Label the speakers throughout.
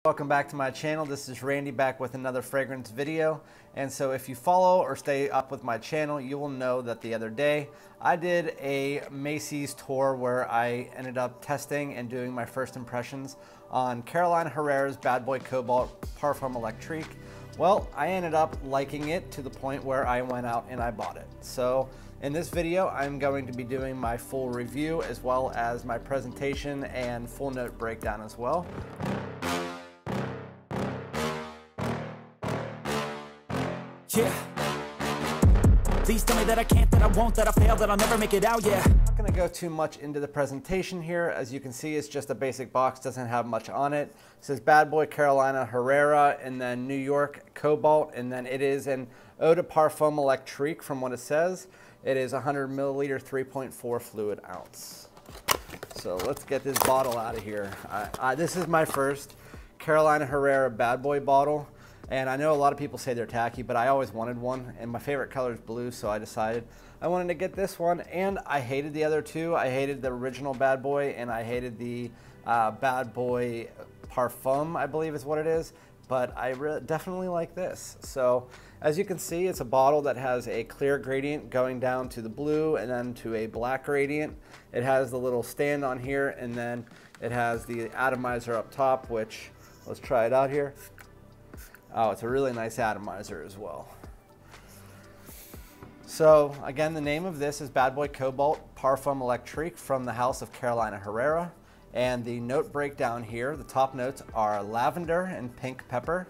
Speaker 1: Welcome back to my channel. This is Randy back with another fragrance video. And so if you follow or stay up with my channel, you will know that the other day I did a Macy's tour where I ended up testing and doing my first impressions on Carolina Herrera's Bad Boy Cobalt Parfum Electrique. Well, I ended up liking it to the point where I went out and I bought it. So in this video, I'm going to be doing my full review as well as my presentation and full note breakdown as well.
Speaker 2: Yeah. Please tell me that I can't, that I won't, that I fail, that I'll never make it out, yeah.
Speaker 1: I'm not gonna go too much into the presentation here. As you can see, it's just a basic box, doesn't have much on it. It says Bad Boy Carolina Herrera, and then New York Cobalt, and then it is an Eau de Parfum Electrique from what it says. It is 100 milliliter, 3.4 fluid ounce. So let's get this bottle out of here. This is my first Carolina Herrera Bad Boy bottle. And I know a lot of people say they're tacky, but I always wanted one, and my favorite color is blue, so I decided I wanted to get this one. And I hated the other two. I hated the original Bad Boy, and I hated the Bad Boy Parfum, I believe is what it is. But I definitely like this. So as you can see, it's a bottle that has a clear gradient going down to the blue and then to a black gradient. It has the little stand on here, and then it has the atomizer up top, which, let's try it out here. Oh, it's a really nice atomizer as well. So again, the name of this is Bad Boy Cobalt Parfum Electrique from the house of Carolina Herrera. And the note breakdown here, the top notes are lavender and pink pepper.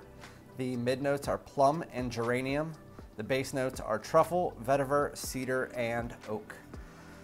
Speaker 1: The mid notes are plum and geranium. The base notes are truffle, vetiver, cedar, and oak.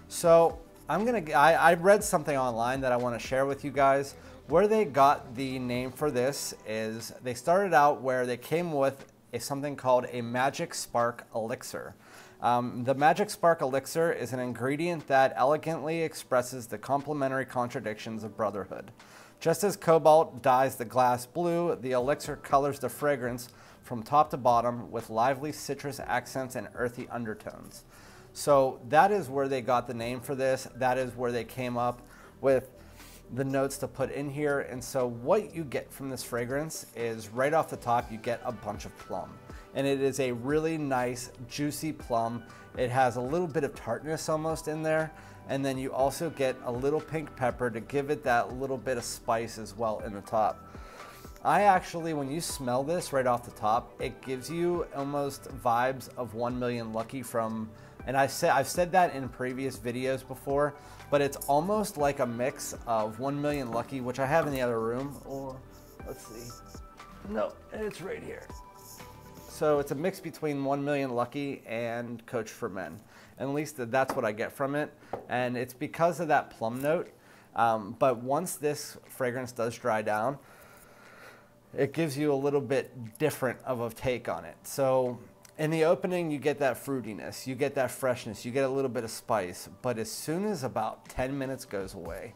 Speaker 1: So I read something online that I want to share with you guys. Where they got the name for this is they started out where they came with something called a Magic Spark Elixir. The Magic Spark Elixir is an ingredient that elegantly expresses the complementary contradictions of brotherhood. Just as Cobalt dyes the glass blue, the elixir colors the fragrance from top to bottom with lively citrus accents and earthy undertones. So that is where they got the name for this. That is where they came up with the notes to put in here. And so what you get from this fragrance is right off the top, you get a bunch of plum. And it is a really nice, juicy plum. It has a little bit of tartness almost in there. And then you also get a little pink pepper to give it that little bit of spice as well in the top. I actually, when you smell this right off the top, it gives you almost vibes of 1 Million Lucky from, and I've said that in previous videos before, but it's almost like a mix of 1 Million Lucky, which I have in the other room, or let's see, no, it's right here. So it's a mix between 1 Million Lucky and Coach for Men. And at least that's what I get from it. And it's because of that plum note. But once this fragrance does dry down, it gives you a little bit different of a take on it. So in the opening, you get that fruitiness, you get that freshness, you get a little bit of spice. But as soon as about 10 minutes goes away,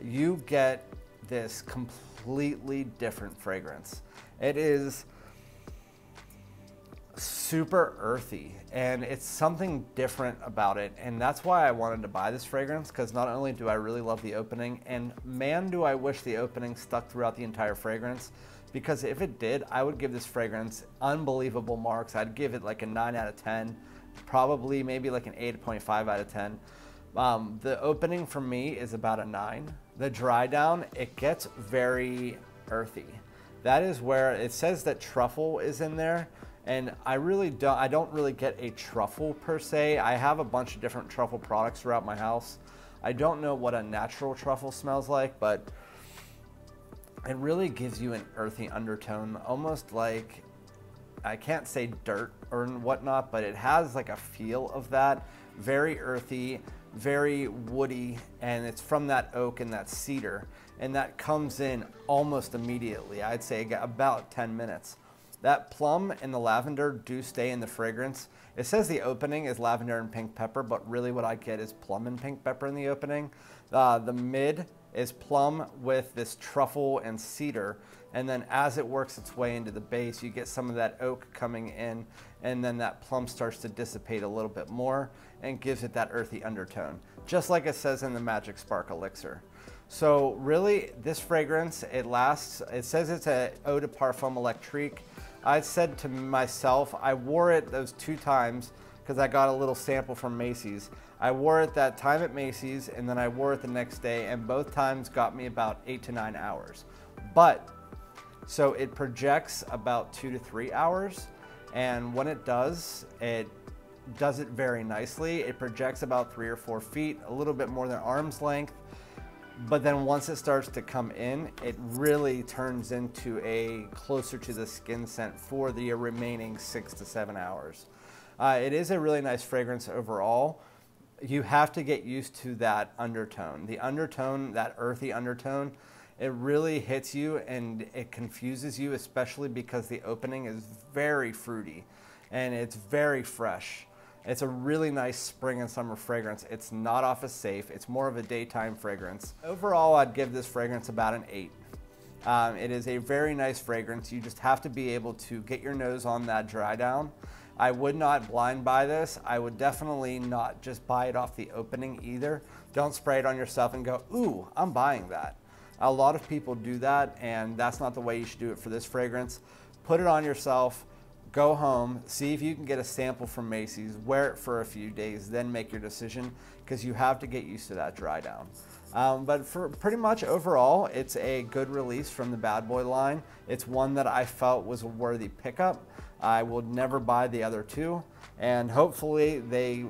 Speaker 1: you get this completely different fragrance. It is super earthy, and it's something different about it, and that's why I wanted to buy this fragrance, because not only do I really love the opening, and man do I wish the opening stuck throughout the entire fragrance, because if it did, I would give this fragrance unbelievable marks. I'd give it like a 9 out of 10, probably maybe like an 8.5 out of 10. The opening for me is about a 9. The dry down, it gets very earthy. That is where it says that truffle is in there. And I don't really get a truffle per se. I have a bunch of different truffle products throughout my house. I don't know what a natural truffle smells like, but it really gives you an earthy undertone, almost like, I can't say dirt or whatnot, but it has like a feel of that. Very earthy, very woody, and it's from that oak and that cedar. And that comes in almost immediately. I'd say about 10 minutes. That plum and the lavender do stay in the fragrance. It says the opening is lavender and pink pepper, but really what I get is plum and pink pepper in the opening. The mid is plum with this truffle and cedar. And then as it works its way into the base, you get some of that oak coming in, and then that plum starts to dissipate a little bit more and gives it that earthy undertone, just like it says in the Magic Spark Elixir. So really, this fragrance, it says it's a eau de parfum Electrique. I said to myself, I wore it those 2 times because I got a little sample from Macy's. I wore it that time at Macy's, and then I wore it the next day, and both times got me about 8 to 9 hours. But, so it projects about 2 to 3 hours, and when it does it very nicely. It projects about 3 or 4 feet, a little bit more than arm's length. But then once it starts to come in, it really turns into a closer to the skin scent for the remaining 6 to 7 hours. It is a really nice fragrance overall. You have to get used to that undertone. The undertone, that earthy undertone, it really hits you and it confuses you, especially because the opening is very fruity and it's very fresh. It's a really nice spring and summer fragrance. It's not office safe. It's more of a daytime fragrance. Overall, I'd give this fragrance about an 8. It is a very nice fragrance. You just have to be able to get your nose on that dry down. I would not blind buy this. I would definitely not just buy it off the opening either. Don't spray it on yourself and go, ooh, I'm buying that. A lot of people do that, and that's not the way you should do it for this fragrance. Put it on yourself. Go home, see if you can get a sample from Macy's, wear it for a few days, then make your decision, because you have to get used to that dry down. But for pretty much overall, it's a good release from the Bad Boy line. It's one that I felt was a worthy pickup. I will never buy the other 2, and hopefully they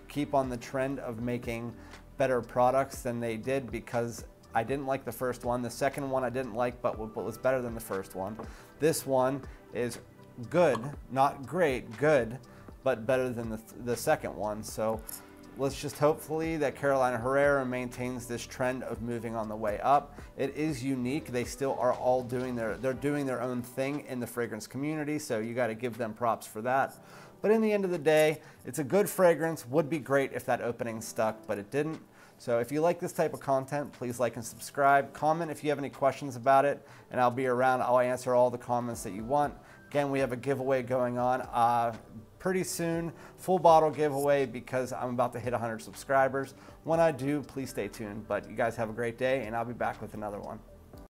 Speaker 1: keep on the trend of making better products than they did, because I didn't like the first one. The second one I didn't like, but was better than the first one. This one is good, not great, good, but better than the second one. So let's just hopefully that Carolina Herrera maintains this trend of moving on the way up. It is unique. They still are all doing they're doing their own thing in the fragrance community, so you got to give them props for that. But in the end of the day, it's a good fragrance. Would be great if that opening stuck, but it didn't. So if you like this type of content, please like and subscribe. Comment if you have any questions about it, and I'll be around. I'll answer all the comments that you want. Again, we have a giveaway going on pretty soon, full bottle giveaway, because I'm about to hit 100 subscribers. When I do, please stay tuned. But you guys have a great day, and I'll be back with another one.